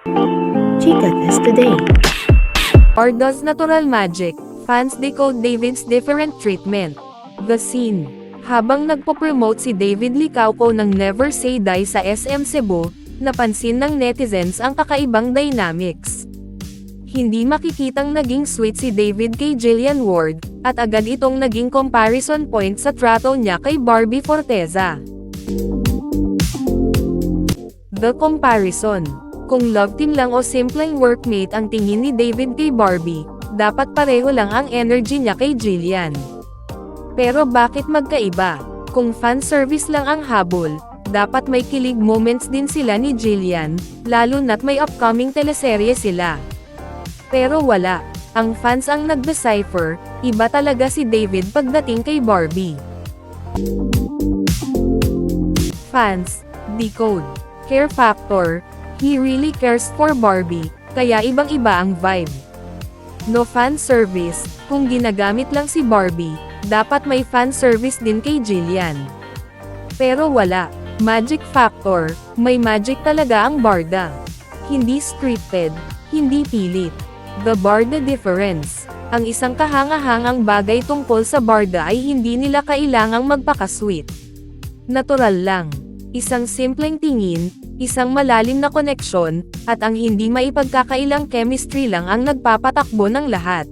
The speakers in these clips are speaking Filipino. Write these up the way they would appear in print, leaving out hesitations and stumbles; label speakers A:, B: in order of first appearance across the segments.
A: Chika Test Today.
B: Or does natural magic? Fans decode David's different treatment. The scene. Habang nagpo-promote si David Licauco ng Never Say Die sa SM Cebu, napansin ng netizens ang kakaibang dynamics. Hindi makikitang naging sweet si David kay Jillian Ward, at agad itong naging comparison point sa trato niya kay Barbie Forteza. The comparison. Kung love team lang o simpleng workmate ang tingin ni David kay Barbie, dapat pareho lang ang energy niya kay Jillian. Pero bakit magkaiba? Kung fan service lang ang habol, dapat may kilig moments din sila ni Jillian, lalo na't may upcoming teleserye sila. Pero wala. Ang fans ang nag-decipher, iba talaga si David pagdating kay Barbie. Fans, decode. Care factor. He really cares for Barbie, kaya ibang-iba ang vibe. No fan service, kung ginagamit lang si Barbie, dapat may fan service din kay Jillian. Pero wala. Magic factor, may magic talaga ang Barda. Hindi scripted, hindi pilit. The Barda difference. Ang isang kahanga-hangang bagay tungkol sa Barda ay hindi nila kailangang magpaka-sweet. Natural lang. Isang simpleng tingin, isang malalim na koneksyon, at ang hindi maipagkakailang chemistry lang ang nagpapatakbo ng lahat.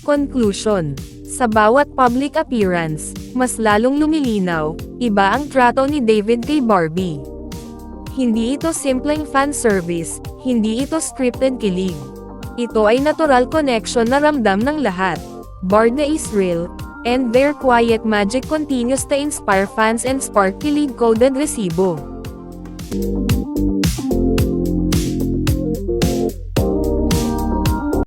B: Conclusion. Sa bawat public appearance, mas lalong lumilinaw, iba ang trato ni David kay Barbie. Hindi ito simpleng fan service, hindi ito scripted kilig. Ito ay natural connection na ramdam ng lahat. Barda is real, and their quiet magic continues to inspire fans and spark kilig-coded resibo.